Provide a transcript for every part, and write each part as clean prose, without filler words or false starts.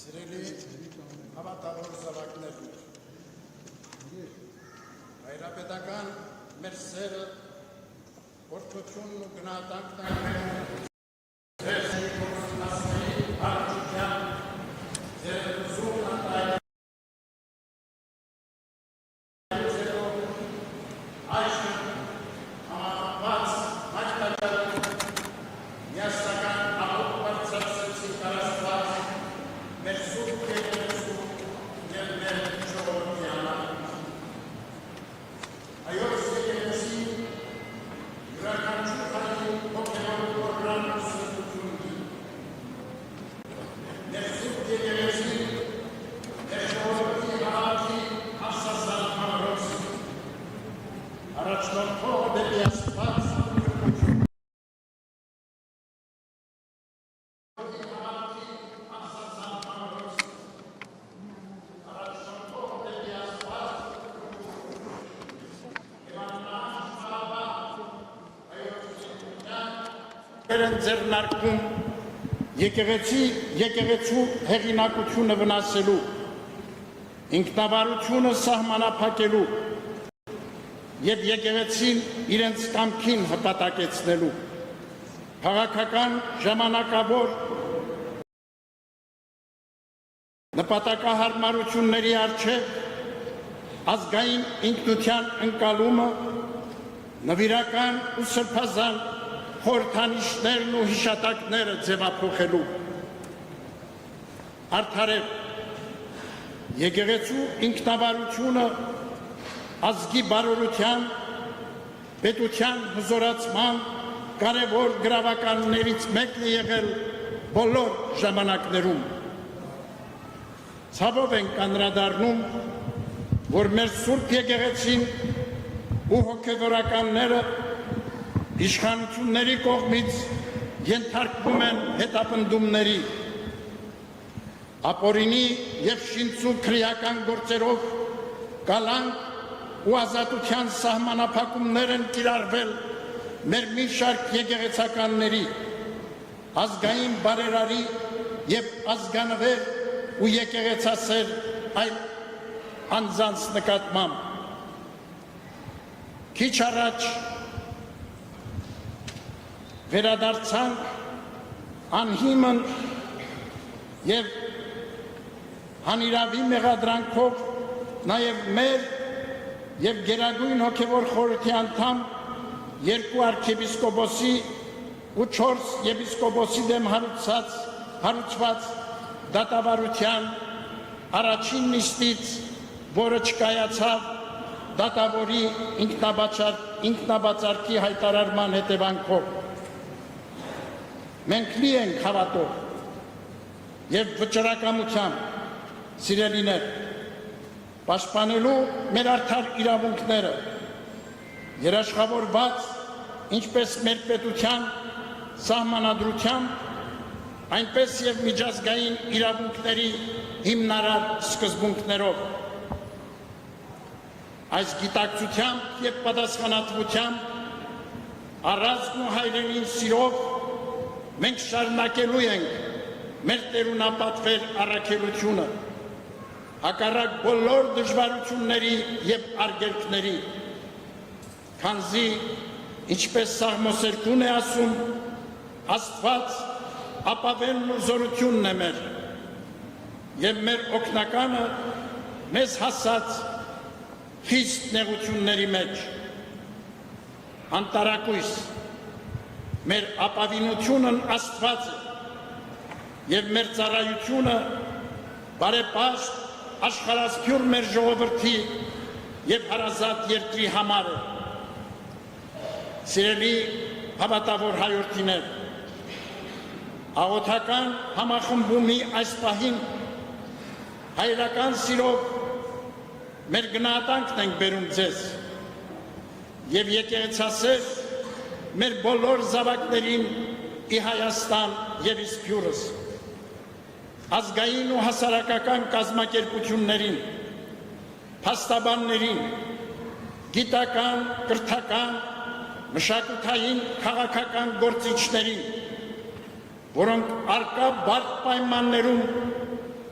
Սիրելի հավատավոր զավակներ, հայրապետական մեր սերը, որդությունն ու գնահատանքն ձեռնարկում եկեղեցու հեղինակությունը վնասելու, ինքնավարությունը սահմանափակելու և եկեղեցին իրենց կամքին հպատակեցնելու, քաղաքական ժամանակավոր նպատակահարմարությունների առջև ազգային ինքնության ընկալումը, նվիրական ու սրբազան խորհրդանիշներն ու հիշատակները ձևափոխելու, արդարև եկեղեցու ինքնավարությունը ազգի բարօրության, պետության հզորացման կարևոր գրավականներից մեկն է եղել բոլոր ժամանակներում։ Ցավով ենք անդրադառնում, որ մեր Սուրբ եկեղեցին ու հոգևորականները իշխանությունների կողմից ենթարկվում են հետապնդումների, ապօրինի և շինծու քրեական գործերով կալանք ու ազատության սահմանափակումներ են կիրառվել մեր մի շարք եկեղեցականների, ազգային բարերարի և ազգանվեր ու եկեղեցասեր այլ անձանց նկատմամբ։ Քիչ առաջ վերադարձանք անհիմն և հանիրավի մեղադրանքով նաև մեր և Գերագույն հոգևոր խորհրդի անդամ երկու արքեպիսկոպոսի ու 4 եպիսկոպոսի դեմ հարուցված դատավարության առաջին նիստից, որը չկայացավ դատավորի ինքնաբացարկի հայտարարման հետևանքով։ Մենք լի ենք հավատով և վճռակամությամբ, սիրելիներ, պաշտպանելու մեր արդար իրավունքները, երաշխավորված ինչպես մեր պետության սահմանադրությամբ, այնպես և միջազգային իրավունքների հիմնարար սկզբունքներով։ Այս գիտակցությամբ և պատասխանատվությամբ, առանցքն ու հայրենին սիրով մենք շարունակելու ենք մեր տերունապատվեր առաքելությունը, հակառակ բոլոր դժվարությունների և արգելքների, քանզի ինչպես Սաղմոս 2-ն է ասում, Աստված ապավենն ու զորությունն է մեր, և մեր օգնականը մեզ հասած խիստ նեղությունների մեջ, անտարակույս, մեր ապավինությունն Աստված է և մեր ծառայությունը բարեպաշտ աշխարհասփյուր մեր ժողովրդի և հարազատ երկրի համար է։ Սիրելի հավատավոր հայրենիներ, աղոթական համախմբումի այս պահին հայրական սիրով մեր գնահատանքն ենք բերում ձեզ եւ եկեղեցասեր մեր բոլոր զավակներին ի Հայաստան եւ ի Սփյուռս, ազգային ու հասարակական կազմակերպություններին, փաստաբաններին, գիտական, կրթական, մշակութային, քաղաքական գործիչներին, որոնք առկա բարդ պայմաններում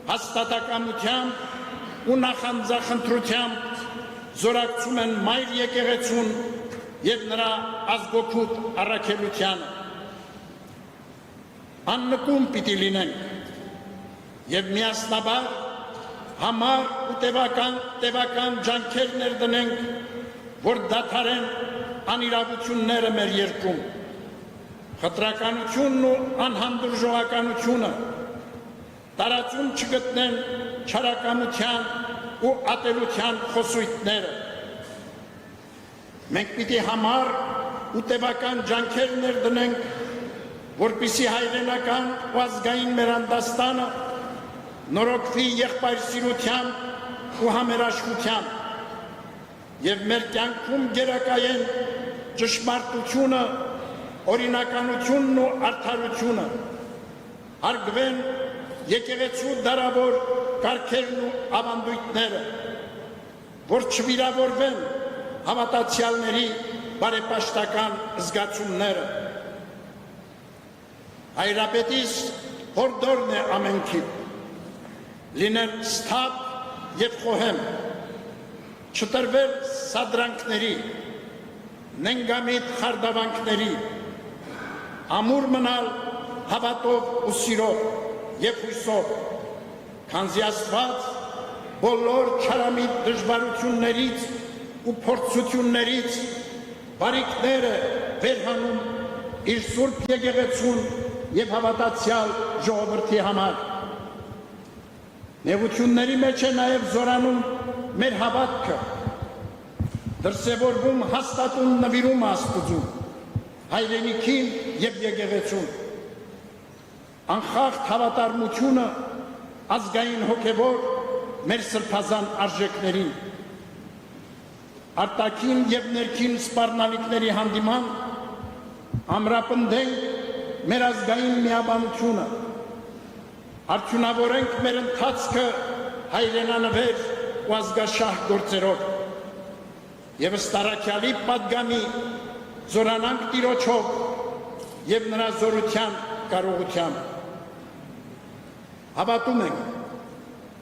հաստատակամությամբ ու նախանձախնդրությամբ զորակցում են մայր եկեղեցուն եւ նրա ազգօգուտ առաքելությանը։ Աննկուն պիտի լինենք եւ միասնաբար համառ ու տևական ջանքեր ներդնենք, որ դադարեն անիրավությունները մեր երկրում, խտրականությունն ու անհանդուրժողականությունը տարածում չգտնեն չարակամության ու ատելության խոսույթները։ Մենք պիտի համառ ու տևական ջանքեր ներդնենք, որպեսզի հայրենական ու ազգային մեր անդաստանը նորոգվի եղբայրսիրությամբ ու համերաշխությամբ եւ մեր կյանքում գերակայեն ճշմարտությունը, օրինականությունն ու արդարությունը, հարգվեն եկեղեցու դարավոր կարգերն ու ավանդույթները, որ չվիրավորվեն հավատացյալների բարեպաշտական զգացումները։ Հայրապետիս հորդորն է ամենքին, լինել սթափ եւ խոհեմ, չտրվել սադրանքների, նենգամիտ խարդավանքների, ամուր մնալ հավատով ու սիրով եւ հույսով, քանզի Աստված բոլոր չարամիտ դժվարություններից ու փորձություններից բարիքները վերհանում իր սուրբ եկեղեցուն եւ հավատացյալ ժողովրդի համար։ Նեղությունների մեջ է նաեւ զորանում մեր հավատքը, դրսևորվում հաստատուն նվիրումը Աստծուն, հայրենիքին եւ եկեղեցուն, անխախտ հավատարմությունը ազգային հոգեվոր մեր սրբազան արժեքներին, արտաքին եւ ներքին սպառնալիքների հանդիման ամրապնդենք մեր ազգային միաբանությունը, արդյունավորենք մեր ընթացքը հայրենանվեր ու ազգաշահ գործերով եւ ըստ պատգամի զորանանք Տիրոջով եւ նրա զորության կարողությամբ։ Հավատում ենք,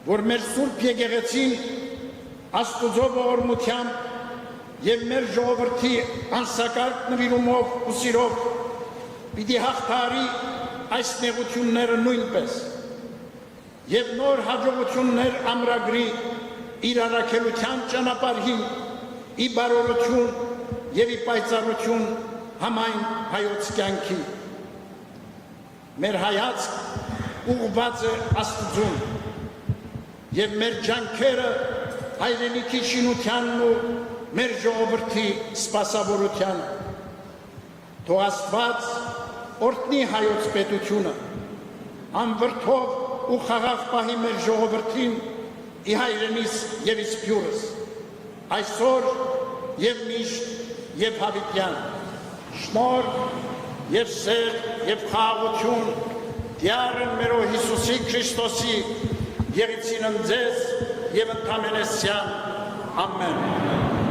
որ մեր սուրբ եկեղեցին Աստուծո ողորմությամբ եւ մեր ժողովրդի անսակարդ նվիրումով ու սիրով պիտի հաղթահարի այս նեղությունները նույնպես եւ նոր հաջողություններ ամրագրի իր առաքելության ճանապարհին ի բարօրություն եւ ի պայծառություն համայն հայոց կյանքի։ Մեր հայացք ուղղված է Աստծուն եւ մեր ջանքերը հայրենիքի շինությանն ու մեր ժողովրդի սպասավորությանը։ Թող Աստված օրհնի հայոց պետությունը, անվրդով ու խաղաղ պահի մեր ժողովրդին ի հայրենիս եւ ի Սփյուռս, այսօր եւ միշտ եւ հավիտյան։ Շնորհ եւ սեր եւ խաղաղություն Դյարն մերո Հիսուսի Քրիստոսի եղիցին ընձեզ եւ ընդամենեսյան ամեն։